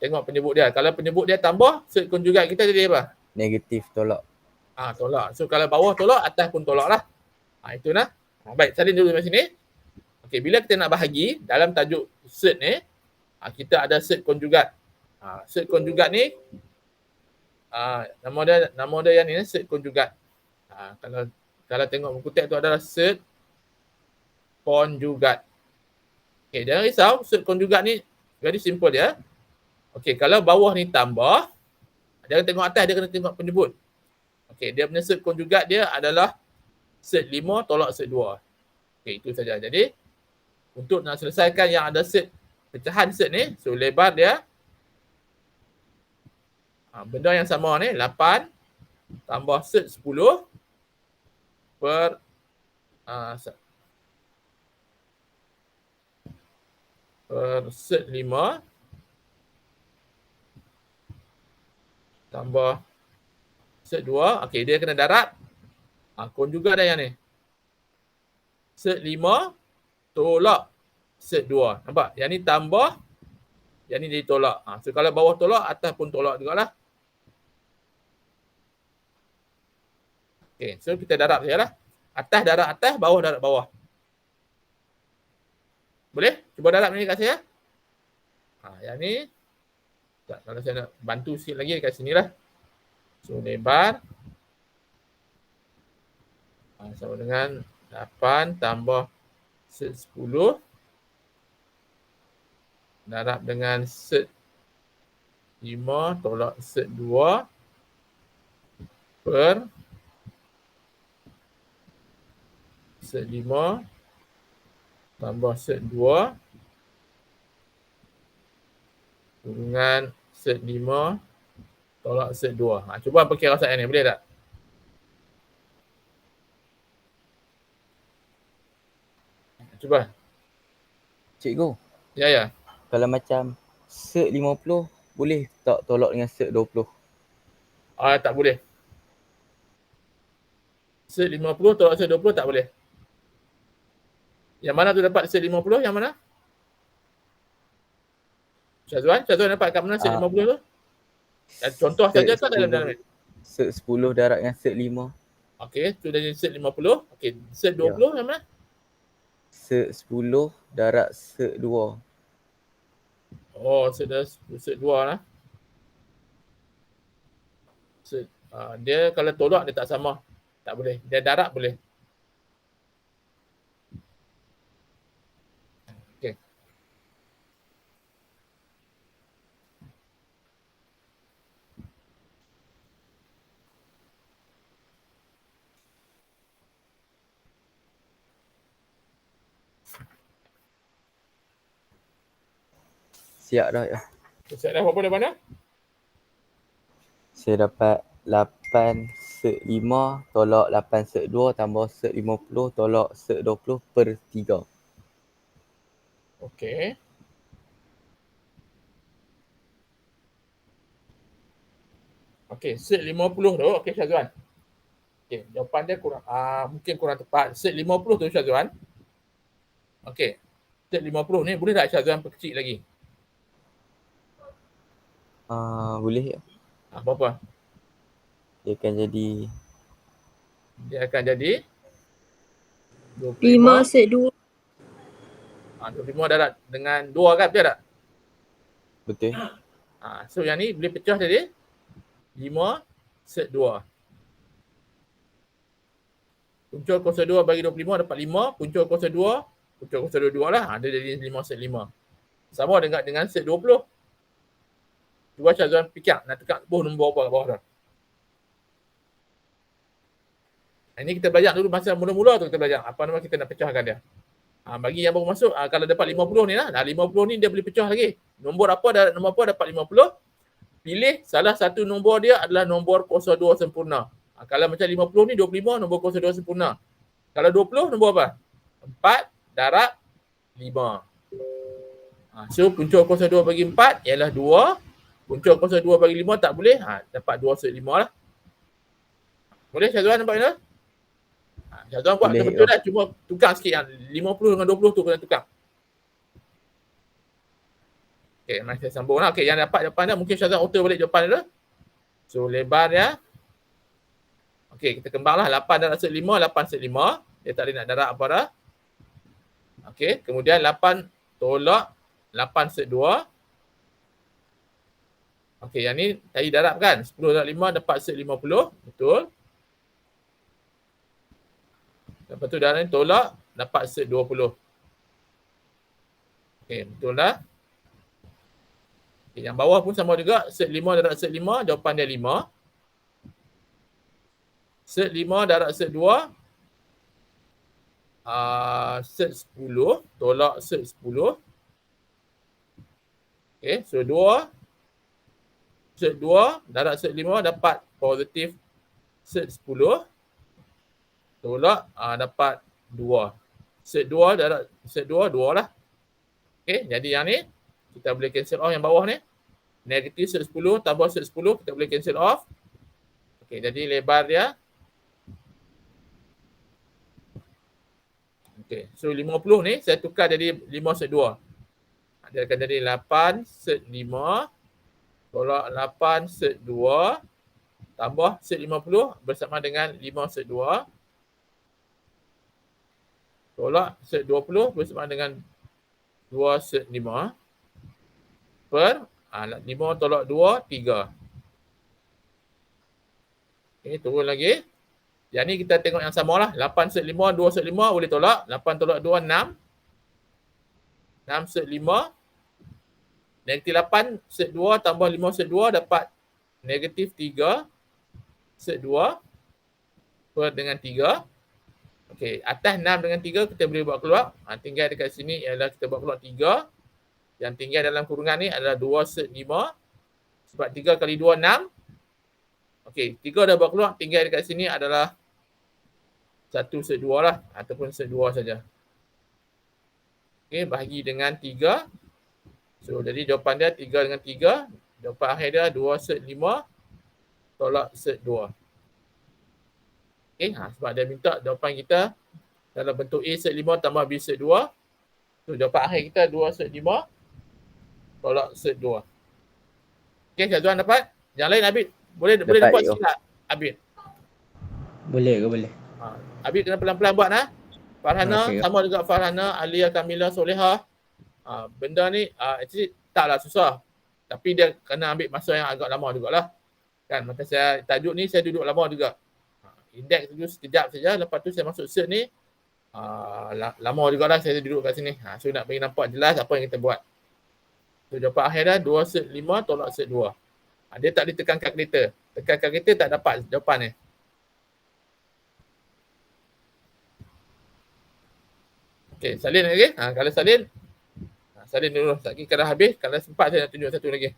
Tengok penyebut dia. Kalau penyebut dia tambah, set konjugat kita jadi apa? Negatif, tolak. Tolak. So kalau bawah tolak, atas pun tolak lah. Itu lah. Baik, salin dulu di sini. Okey, bila kita nak bahagi dalam tajuk set ni, kita ada set konjugat. Set konjugat ni nama dia yang ni set konjugat. Kalau tengok buku teks tu adalah set konjugat. Okey, jangan risau, set konjugat ni very simple dia. Okey, kalau bawah ni tambah, jangan tengok atas, dia kena tengok penyebut. Okey, dia punya set konjugat dia adalah set 5 tolak set 2. Okey, itu saja. Jadi, untuk nak selesaikan yang ada set pecahan set ni, so lebar dia benda yang sama ni 8 tambah set 10 per set 5 tambah set 2. Okey, dia kena darab. Konjugat dah yang ni. Set 5 tolak set 2. Nampak? Yang ni tambah, yang ni ditolak. So kalau bawah tolak, atas pun tolak jugalah. Okey, so kita darab sajalah. Atas darab atas, bawah darab bawah. Boleh? Cuba darab ni kat saya. Yang ni. Kalau saya nak bantu sikit lagi dekat sini lah. So lebar. Sama dengan 8 tambah set 10. Darab dengan set 5 tolak set 2 per set 5 tambah set 2 kurungan set 5 tolak set 2. Cuba perkira rasaan ni, boleh tak? Cuba. Cikgu, Ya. kalau macam set 50, boleh tak tolak dengan set 20? Tak boleh. Set 50 tolak set 20 tak boleh. Yang mana tu dapat set 50? Yang mana? Syazwan dapat kat mana set 50 tu? Contoh saja Set ke dalam 10. Set 10 darab dengan set 5. Okey, tu dah jadi set 50. Okey, set Ya. 20 yang mana? Set 10 darab set 2. Oh, set 2 lah. Dia kalau tolak dia tak sama. Tak boleh. Dia darab boleh. Okey. Siap dah ya. Set dah berapa dah mana? Saya dapat 8 set 5 tolak 8 set 2 tambah set 50 tolak set 20 per 3. Okey. Okey, set 50 tu. Okey, Syazwan. Okey, jawapan dia kurang mungkin kurang tepat. Set 50 tu, Syazwan. Okey. Set 50 ni boleh tak Syazwan perkecil lagi? Boleh ya. Berapa? Dia akan jadi Dia akan jadi 5 set 2. 25 darab dengan 2 kan, betul tak? betul. So yang ni boleh pecah jadi 5 set 2. Punca kuasa 2 bagi 25 dapat 5. Punca kuasa 2, punca kuasa 22 lah. Dia jadi 5 set 5. Sama dengan set 20. Cuba Syazwan fikir nak tekan nombor apa kat bawah dah. Ini kita belajar dulu masa mula-mula tu kita belajar. Apa nama kita nak pecahkan dia. Bagi yang baru masuk, kalau dapat 50 ni lah. 50 ni dia boleh pecah lagi. Nombor apa dapat 50. Pilih salah satu nombor dia adalah nombor kuasa 2 sempurna. Kalau macam 50 ni 25 nombor kuasa 2 sempurna. Kalau 20 nombor apa? 4 darab 5. So punca kuasa 2 bagi 4 ialah 2. Punca kuasa 2 bagi 5 tak boleh. Dapat 2 set 5 lah. Boleh Syazwan nampak ni? Syazwan buat betul dah. Cuma tukar sikit yang 50 dengan 20 tu kena tukar. Okay, mari saya sambung lah. Okay, yang dapat jawapan dia mungkin Syazwan auto balik jawapan dia. So lebar dia. Okay, kita kembang lah. 8 darab set 5, 8 set 5. Dia tak boleh nak darab apa dah. Okay, kemudian 8 tolak 8 set 2. Okey, yang ni tadi darab kan? 10 darab 5 dapat set 50. Betul. Lepas tu darab ni tolak dapat set 20. Okey, betul dah. Okay, yang bawah pun sama juga. Set 5 darab set 5, jawapan dia 5. Set 5 darab set 2. Set 10 tolak set 10. Okey, so 2. Set 2 darab set 5 dapat positif set 10. Tolak dapat 2. Set 2 darab set 2, 2 lah. Okey, jadi yang ni kita boleh cancel off yang bawah ni. Negatif set 10 tambah set 10 kita boleh cancel off. Okey, jadi lebar dia. Okey, so 50 ni saya tukar jadi 5 set 2. Dia akan jadi 8 set 5 tolak 8 set 2 tambah set 50 bersama dengan 5 set 2 tolak set 20 bersama dengan 2 set 5 per 5 tolak 2, 3. Okay, turun lagi. Yang ni kita tengok yang sama lah. 8 set 5, 2 set 5 boleh tolak. 8 tolak 2, 6. 6 set 5. Negatif 8 set 2 tambah 5 set 2 dapat negatif 3 set 2 per dengan 3. Okey, atas 6 dengan 3 kita boleh buat keluar. Tinggal dekat sini ialah kita buat keluar 3. Yang tinggal dalam kurungan ni adalah 2 set 5. Sebab 3 kali 2, 6. Okey, 3 dah buat keluar. Tinggal dekat sini adalah 1 set 2 lah. Ataupun set 2 saja. Okey, bahagi dengan 3. So, jadi jawapan dia 3 dengan 3. Jawapan akhir dia 2 set 5 tolak set 2. Okay, sebab dia minta jawapan kita dalam bentuk A set 5 tambah B set 2. So, jawapan akhir kita 2 set 5 tolak set 2. Okay, Syazwan dapat? Yang lain Abid, boleh Dapat nampak yo. sikit tak Abid? Boleh ke boleh? Abid kena pelan-pelan buat Farhana, Okey. sama juga Farhana, Alia, Kamila, Solehah. Benda ni actually taklah susah. Tapi dia kena ambil masa yang agak lama jugalah. Kan, masa saya tajuk ni saya duduk lama juga. Indeks tu sekejap saja, lepas tu saya masuk cert ni lama jugalah saya duduk kat sini. So nak bagi nampak jelas apa yang kita buat. So jawapan akhir dah 2 cert 5 tolak cert 2. Dia tak ditekan kalkulator. Tekan kalkulator tak dapat jawapan ni. Okey, salin lagi. Kalau salin, salin dulu. Lagi kalau habis, kalau sempat saya nak tunjuk satu lagi.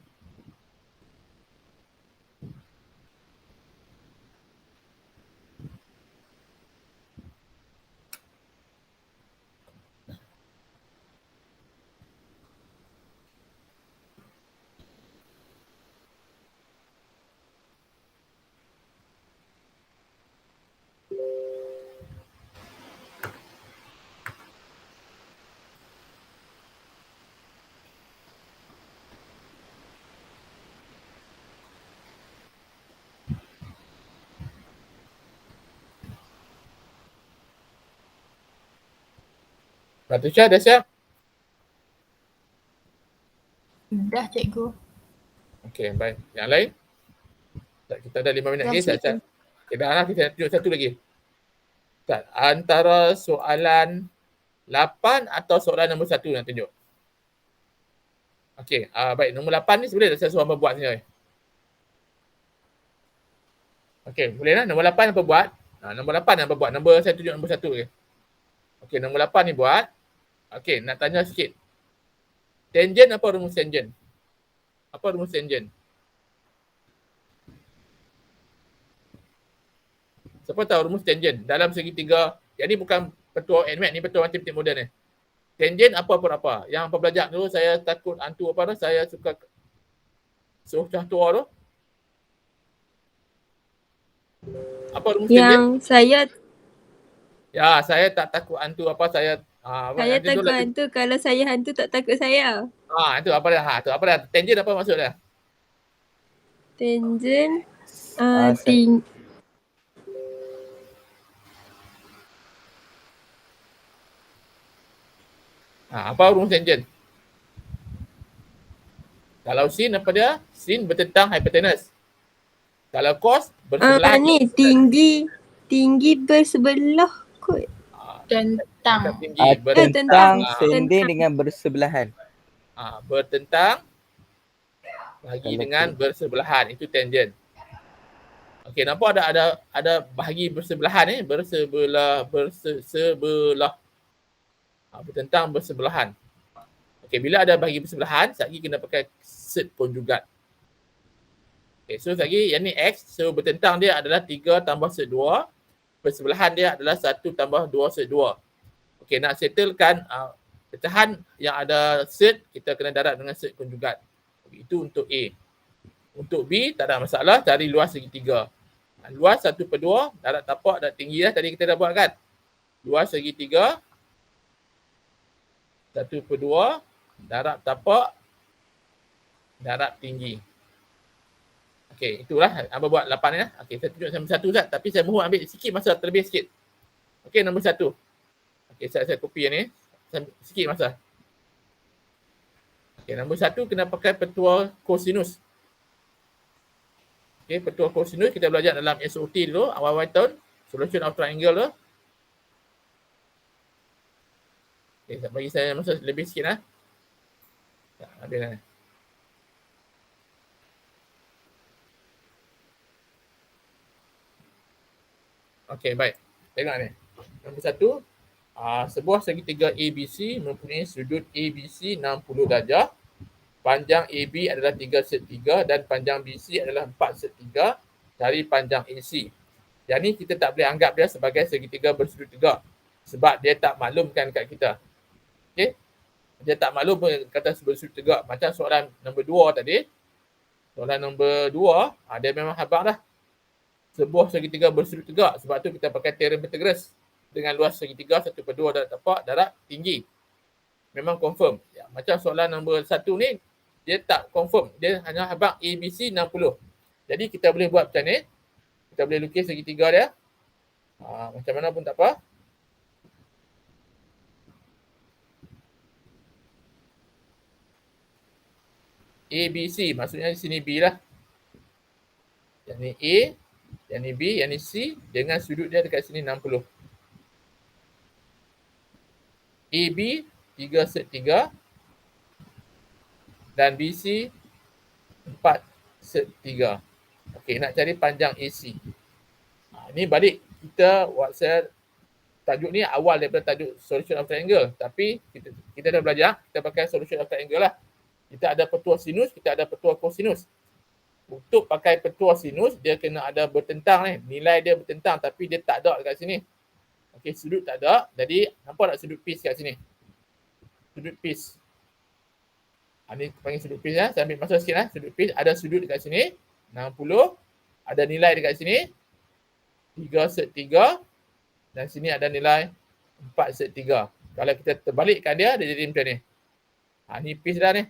Ratusha dah siap? Dah cikgu. Okey, baik. Yang lain? Kita ada 5 minit Dah, lagi. cikgu. Okay, dah lah. Kita tunjuk satu lagi. Ustaz, antara soalan 8 atau soalan nombor 1 nak tunjuk? Okey, baik. Nombor 8 ni sebenarnya saya suruh buat sini. Okey, boleh lah. Nombor 8 apa buat? Nombor 8 apa buat? Nombor saya tunjuk nombor 1 je. Okey, nombor 8 ni buat. Okey, nak tanya sikit. Tangent apa rumus tangent? Apa rumus tangent? Siapa tahu rumus tangent dalam segitiga? Yang ni bukan petua NMAT, ni petua matematik moden ni. Tangent apa per apa? Yang apa belajar dulu saya takut hantu apa tu? Saya suka suruh cah tua tu. Apa rumus tangent? Yang saya Ya, saya tak takut hantu apa saya saya takut hantu, kalau saya hantu tak takut saya. Itu apa dah? Tu apa dah? Tangent apa maksud dia? Tangent Saya- Apa rumus tangent? Kalau sin apa dia? Sin bertentang hypotenuse. Kalau cos bersebelahan. Ni tinggi bersebelah kot. Tentang. Tinggi Tentang tentang. sending dengan bersebelahan. Bertentang bahagi Kalau dengan bersebelahan, itu tangent. Okey, nampak ada bahagi bersebelahan ni, bersebelah. Bertentang bersebelahan. Okey, bila ada bahagi bersebelahan, sekali kena pakai set konjugat. Okey, so sekali yang ni X, so bertentang dia adalah 3 tambah set 2. Bersebelahan dia adalah 1 tambah 2 set 2. Okey, nak settlekan pecahan yang ada set, kita kena darab dengan set konjugat. Itu untuk A. Untuk B, tak ada masalah, cari luas segitiga. Luas 1/2, darab tapak dan tinggi lah tadi kita dah buat kan. Luas segitiga 1/2, darab tapak, darab tinggi. Okey, itulah apa buat 8 ni lah. Okey, saya tunjuk nombor 1 Ustaz, tapi saya mohon ambil sikit masa terlebih sikit. Okey, nombor 1. Okey, saya copy yang ni. Sikit masa. Okey, nombor 1 kena pakai petua kosinus. Okey, petua kosinus kita belajar dalam SOT dulu, awal-awal tahun. Solution of triangle tu. Okey, bagi saya masa lebih sikit lah. Habis lah. Okey, baik. Tengok ni. Nombor 1, sebuah segitiga ABC mempunyai sudut ABC 60 darjah. Panjang AB adalah 3 set 3 dan panjang BC adalah 4 set 3. Cari panjang AC. Yang ni kita tak boleh anggap dia sebagai segitiga bersudut tegak sebab dia tak maklumkan kat kita. Okey? Dia tak maklum pun kata bersudut tegak. Macam soalan nombor 2 tadi. Soalan nombor 2, dia memang habaq dah. Sebuah segitiga bersudut tegak. Sebab tu kita pakai teorem Pythagoras. Dengan luas segitiga 1/2 darab tapak darab tinggi. Memang confirm. Ya, macam soalan nombor 1 ni, dia tak confirm. Dia hanya habaq ABC 60. Jadi kita boleh buat macam ni. Kita boleh lukis segitiga dia. Macam mana pun tak apa. A, B, C. Maksudnya di sini B lah. Yang ni A, yang ni B, yang ni C dengan sudut dia dekat sini 60. AB 3/3 dan BC 4/3. Okey, nak cari panjang AC. Ni balik kita buat saya tajuk ni awal daripada tajuk solution of triangle, tapi kita dah belajar, kita pakai solution of triangle lah. Kita ada petua sinus, kita ada petua kosinus. Untuk pakai petua sinus, dia kena ada bertentang ni. Nilai dia bertentang tapi dia tak ada dekat sini. Okey, sudut tak ada. Jadi, nampak tak sudut piece kat sini? Sudut piece. Ni panggil sudut piece ya. Saya ambil masa sikit lah. Sudut piece ada sudut dekat sini. 60. Ada nilai dekat sini. 3/3. Dan sini ada nilai 4/3. Kalau kita terbalikkan dia jadi macam ni. Ni piece dah ni.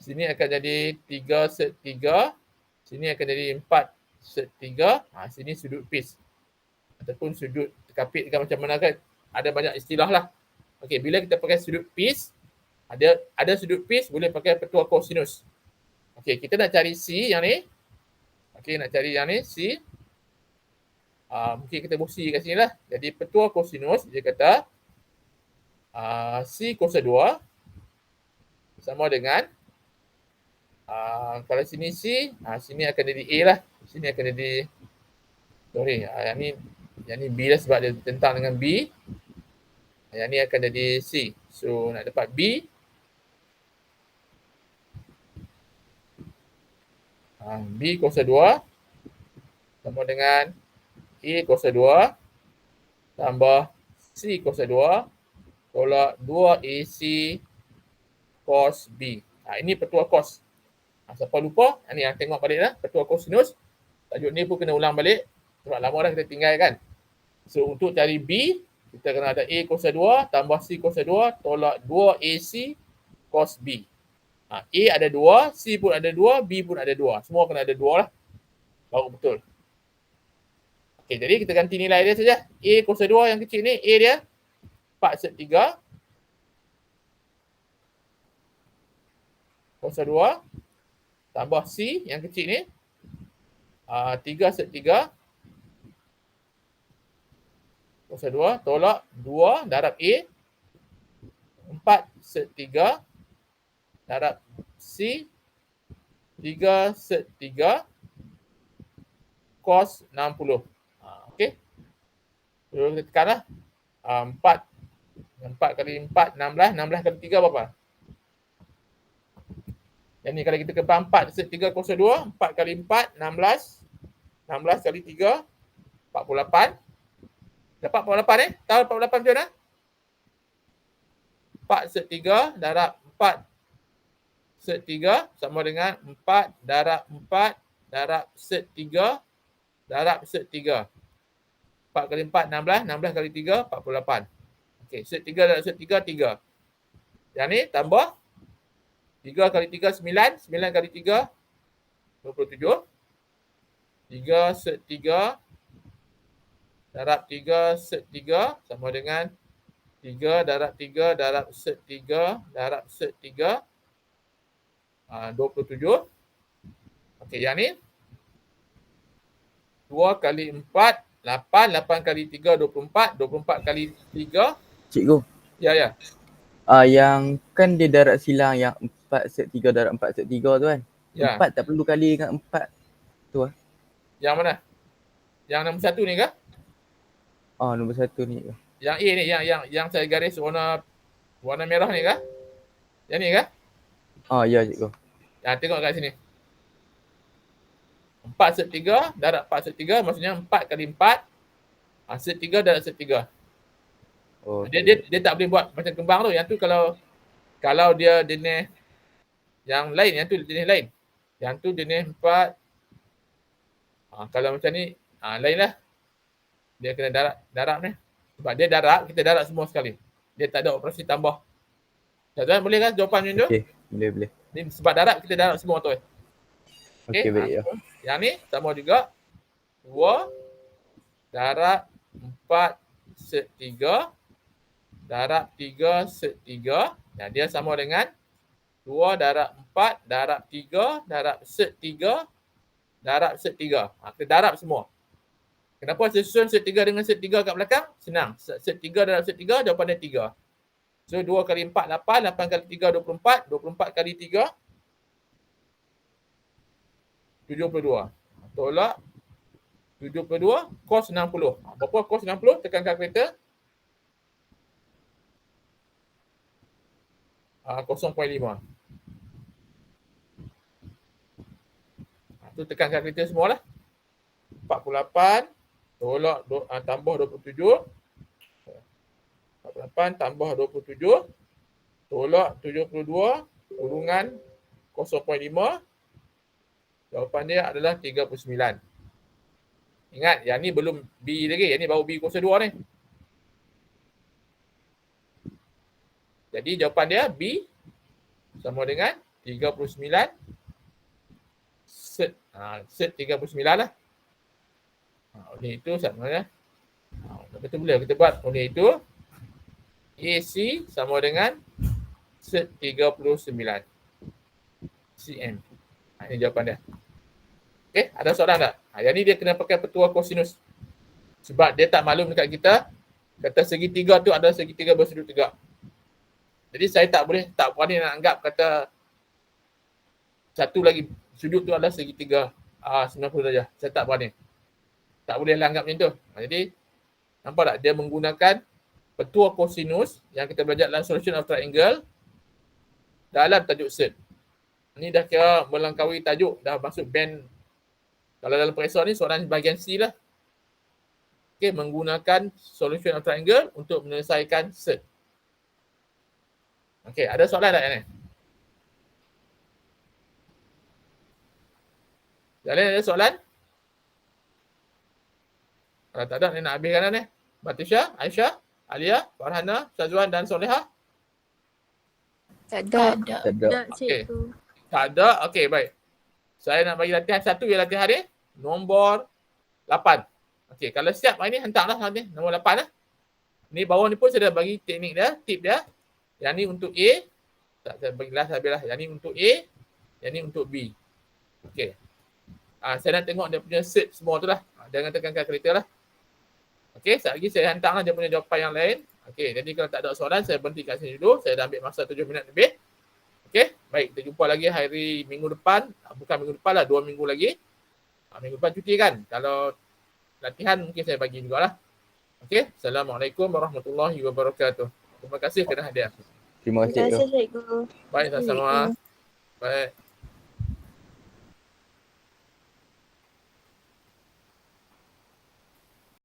Sini akan jadi 3/3. Sini akan jadi 4/3. Sini sudut piece. Ataupun sudut terkapit ke macam mana kan. Ada banyak istilah lah. Okey, bila kita pakai sudut piece, ada sudut piece boleh pakai petua kosinus. Okey, kita nak cari C yang ni. Okey, nak cari yang ni C. Mungkin kita buat C kat sini lah. Jadi petua kosinus dia kata C kuasa 2 sama dengan kalau sini C, sini akan jadi A lah. Sini akan jadi yang ni B lah sebab dia tentang dengan B. Yang ni akan jadi C. So nak dapat B. B kuasa 2 sama dengan A kuasa 2 tambah C kuasa 2 tolak 2AC cos B. Ini petua cos. Siapa lupa, ni yang tengok balik lah. Petua kosinus. Tajuk ni pun kena ulang balik. Sebab lama dah kita tinggal kan. So untuk cari B, kita kena ada A kuasa 2 tambah C kuasa 2 tolak 2AC cos B. A ada 2, C pun ada 2, B pun ada 2. Semua kena ada 2 lah. Baru betul. Okey, jadi kita ganti nilai dia saja. A kuasa 2 yang kecil ni, A dia 4/3 kuasa 2 tambah C yang kecil ni 3/3 kuasa 2 tolak 2 darab A 4/3 darab C 3/3 cos 60. Okey. So kita tekan lah. 4 kali 4, 16. 16 kali 3 berapa? Yang ni kalau kita kebang 4/3 kuasa 2, 4 kali 4, 16. 16 kali 3, 48. Dapat 48 Tahu 48 macam mana? 4/3 darab 4/3 sama dengan 4 darab 4 darab 1/3 darab 1/3. 4 kali 4, 16. 16 kali 3, 48. Okey, 1/3 darab 1/3, 3. Yang ni tambah 3 kali 3, 9. 9 kali 3, 27. 3/3 darab 3/3 sama dengan 3 darab 3 darab 1/3 darab 1/3. 27. Okey, yang ni 2 kali 4, 8. 8 kali 3, 24. 24 kali 3. Cikgu. Ya. Yang kan dia darab silang yang 4/3 darab 4/3 tu kan. Ya. 4 tak perlu kali dengan 4 tu lah. Yang mana? Yang nombor 1 ni ke? Nombor 1 ni ke? Yang A ni, yang saya garis warna merah ni ke? Yang ni ke? Ya cikgu. Tengok kat sini. 4/3 darab 4/3 maksudnya 4 kali 4. 1/3 darab 1/3. Dia tak boleh buat macam kembang tu. Yang tu kalau dia jenis yang lain, yang tu jenis lain. Yang tu jenis 4. Kalau macam ni, lain lah. Dia kena darab ni. Sebab dia darab, kita darab semua sekali. Dia tak ada operasi tambah. Tuan boleh kan jawapan macam tu? Okey, boleh. Ni sebab darab, kita darab semua tu. Okey, baik ya. Yang ni sama juga 2 darab 4 set 3 darab 3 set 3. Dan dia sama dengan 2 darab 4 darab 3 darab set 3 darab set 3. Kita darab semua. Kenapa saya susun set 3 dengan set 3 kat belakang? Senang. Set 3 darab set 3, jawapan dia 3. So 2 kali 4, 8. 8 kali 3, 24. 24 kali 3, 72. Tolak 72, cos 60. Berapa cos 60? Tekan kalkulator. 0.5. Tu tekan kalkulator semualah. 48 tolak tambah 27. 48 tambah 27 tolak 72 kurungan 0.5. Jawapan dia adalah 39. Ingat, yang ni belum B lagi. Yang ni baru B kuasa 2 ni. Jadi jawapan dia B sama dengan 39 set 39 lah. Oleh itu sebenarnya betul boleh kita buat oleh itu AC sama dengan set 39 cm. Ini jawapan dia. Okey, ada soalan tak? Yang ni dia kena pakai petua kosinus. Sebab dia tak maklum dekat kita kata segitiga tu adalah segitiga bersudut tegak. Jadi saya tak berani nak anggap kata satu lagi sudut tu adalah segitiga 90 darjah. Saya tak berani. Tak boleh anggap macam tu. Jadi nampak tak dia menggunakan petua kosinus yang kita belajar dalam solution of triangle dalam tajuk set. Ni dah kira melangkaui tajuk, dah masuk band. Kalau dalam periksa ni soalan bahagian C lah. Okey, menggunakan solution of triangle untuk menyelesaikan set. Okey, ada soalan tak ni? Jalan ada soalan? Kalau tak ada, ni nak habiskan dah ni. Batisha, Aisyah, Alia, Farhana, Syazwan dan Soleha? Tak ada. Tak ada. Tak ada. Tak, cikgu. Tak ada? Okey, baik. Saya nak bagi latihan satu, yang latihan ni nombor 8. Okey, kalau siap hari ni hantarlah ni nombor 8 lah. Ni bawah ni pun saya dah bagi teknik dia, tip dia. Yang ni untuk A. Tak, saya bagilah habislah. Yang ni untuk A, yang ni untuk B. Okey. Saya nak tengok dia punya set semua tu lah. Jangan tekan kalkulator lah. Okey, sekejap lagi saya hantarlah dia punya jawapan yang lain. Okey, jadi kalau tak ada soalan, saya berhenti kat sini dulu. Saya dah ambil masa 7 minit lebih. Okey, baik. Kita jumpa lagi hari minggu depan. Bukan minggu depan lah, 2 minggu lagi. Minggu depan cuti kan? Kalau latihan mungkin saya bagi jugalah. Okey, Assalamualaikum warahmatullahi wabarakatuh. Terima kasih kerana hadir. Terima kasih. Terima kasih, cikgu. Baik, sama-sama. Baik.